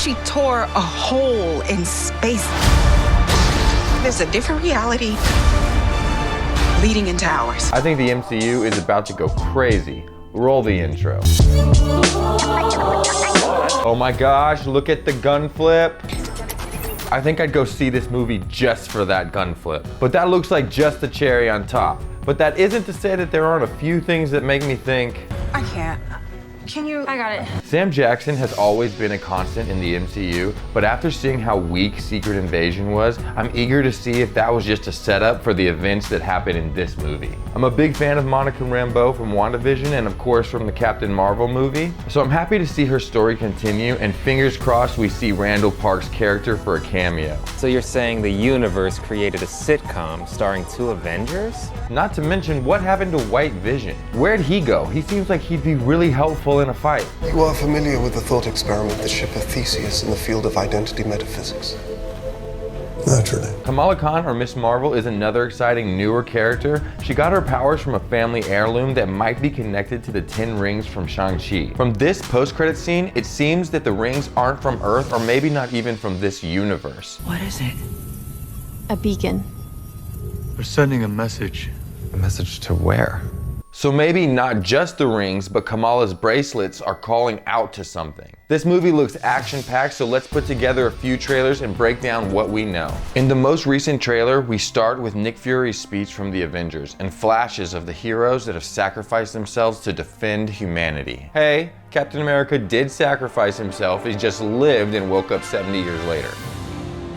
She tore a hole in space. There's a different reality leading into ours. I think the MCU is about to go crazy. Roll the intro. Oh my gosh, look at the gun flip. I think I'd go see this movie just for that gun flip. But that looks like just the cherry on top. But that isn't to say that there aren't a few things that make me think, I can't. Can you? I got it. Sam Jackson has always been a constant in the MCU, but after seeing how weak Secret Invasion was, I'm eager to see if that was just a setup for the events that happen in this movie. I'm a big fan of Monica Rambeau from WandaVision and of course from the Captain Marvel movie, so I'm happy to see her story continue and fingers crossed we see Randall Park's character for a cameo. So you're saying the universe created a sitcom starring 2 Avengers? Not to mention, what happened to White Vision? Where'd he go? He seems like he'd be really helpful in a fight. You are familiar with the thought experiment that ship of Theseus in the field of identity metaphysics? Naturally. Kamala Khan, or Miss Marvel, is another exciting newer character. She got her powers from a family heirloom that might be connected to the 10 rings from Shang-Chi. From this post-credit scene, it seems that the rings aren't from Earth or maybe not even from this universe. What is it? A beacon. We're sending a message. A message to where? So maybe not just the rings, but Kamala's bracelets are calling out to something. This movie looks action-packed, so let's put together a few trailers and break down what we know. In the most recent trailer, we start with Nick Fury's speech from the Avengers and flashes of the heroes that have sacrificed themselves to defend humanity. Hey, Captain America did sacrifice himself, he just lived and woke up 70 years later.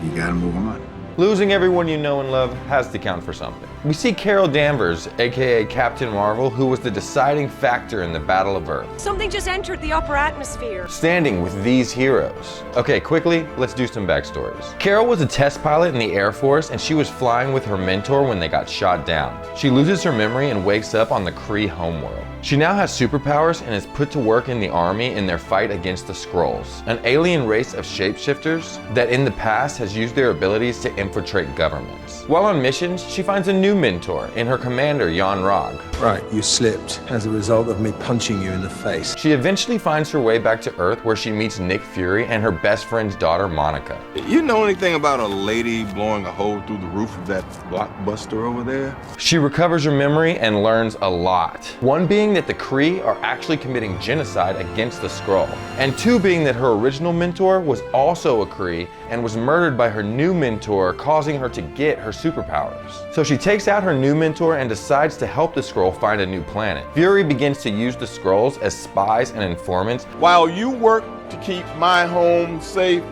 You gotta move on. Losing everyone you know and love has to count for something. We see Carol Danvers, aka Captain Marvel, who was the deciding factor in the Battle of Earth, Something just entered the upper atmosphere. standing with these heroes. Okay, quickly, let's do some backstories. Carol was a test pilot in the Air Force and she was flying with her mentor when they got shot down. She loses her memory and wakes up on the Kree homeworld. She now has superpowers and is put to work in the army in their fight against the Skrulls, an alien race of shapeshifters that in the past has used their abilities to infiltrate governments. While on missions, she finds a new mentor in her commander, Jan Rog. Right, you slipped as a result of me punching you in the face. She eventually finds her way back to Earth where she meets Nick Fury and her best friend's daughter, Monica. You know anything about a lady blowing a hole through the roof of that Blockbuster over there? She recovers her memory and learns a lot. One being that the Kree are actually committing genocide against the Skrull, and 2 being that her original mentor was also a Kree and was murdered by her new mentor, causing her to get her superpowers. So she takes out her new mentor and decides to help the Skrull find a new planet. Fury begins to use the Skrulls as spies and informants. While you work to keep my home safe,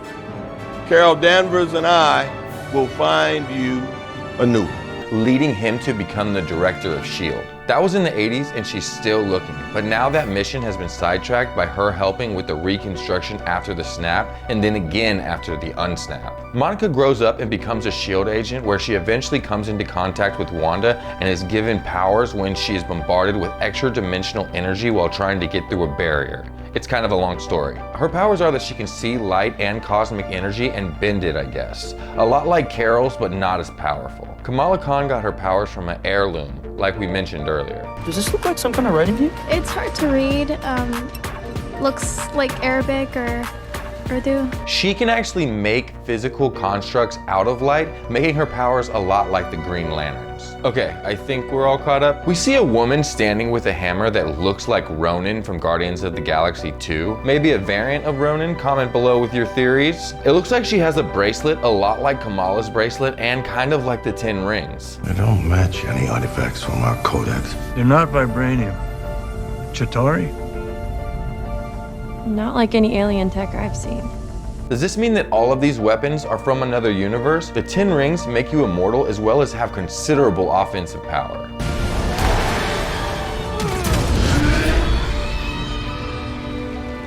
Carol Danvers and I will find you a new one. Leading him to become the director of S.H.I.E.L.D. That was in the 80s and she's still looking, but now that mission has been sidetracked by her helping with the reconstruction after the snap and then again after the unsnap. Monica grows up and becomes a S.H.I.E.L.D. agent where she eventually comes into contact with Wanda and is given powers when she is bombarded with extra-dimensional energy while trying to get through a barrier. It's kind of a long story. Her powers are that she can see light and cosmic energy and bend it, I guess. A lot like Carol's, but not as powerful. Kamala Khan got her powers from an heirloom, like we mentioned earlier. Does this look like some kind of writing to you? It's hard to read. Looks like Arabic or Urdu. She can actually make physical constructs out of light, making her powers a lot like the Green Lanterns. Okay, I think we're all caught up. We see a woman standing with a hammer that looks like Ronan from Guardians of the Galaxy 2. Maybe a variant of Ronan? Comment below with your theories. It looks like she has a bracelet a lot like Kamala's bracelet and kind of like the 10 rings. They don't match any artifacts from our codex. They're not vibranium. Chitauri? Not like any alien tech I've seen. Does this mean that all of these weapons are from another universe? The 10 rings make you immortal as well as have considerable offensive power.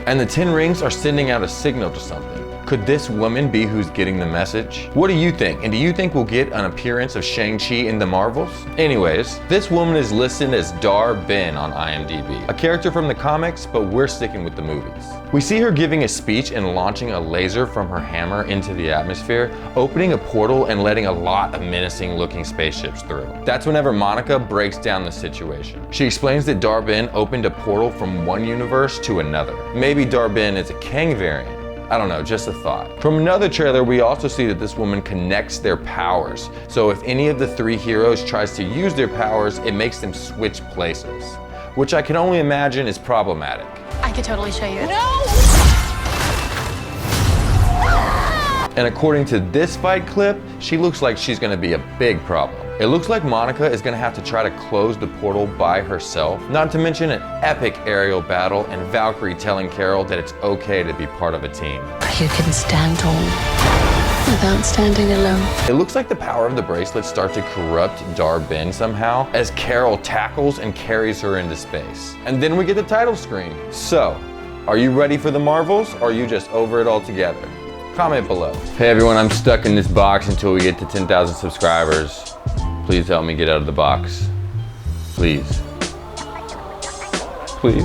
And the 10 rings are sending out a signal to something. Could this woman be who's getting the message? What do you think? And do you think we'll get an appearance of Shang-Chi in the Marvels? Anyways, this woman is listed as Dar Ben on IMDb, a character from the comics, but we're sticking with the movies. We see her giving a speech and launching a laser from her hammer into the atmosphere, opening a portal and letting a lot of menacing looking spaceships through. That's whenever Monica breaks down the situation. She explains that Dar Ben opened a portal from one universe to another. Maybe Dar Ben is a Kang variant. I don't know, just a thought. From another trailer, we also see that this woman connects their powers. So if any of the three heroes tries to use their powers, it makes them switch places, which I can only imagine is problematic. I could totally show you. And according to this fight clip, she looks like she's gonna be a big problem. It looks like Monica is gonna have to try to close the portal by herself, not to mention an epic aerial battle and Valkyrie telling Carol that it's okay to be part of a team. You can stand tall without standing alone. It looks like the power of the bracelets start to corrupt Dar-Benn somehow as Carol tackles and carries her into space. And then we get the title screen. So, are you ready for the Marvels or are you just over it altogether? Comment below. Hey everyone, I'm stuck in this box until we get to 10,000 subscribers. Please help me get out of the box. Please. Please.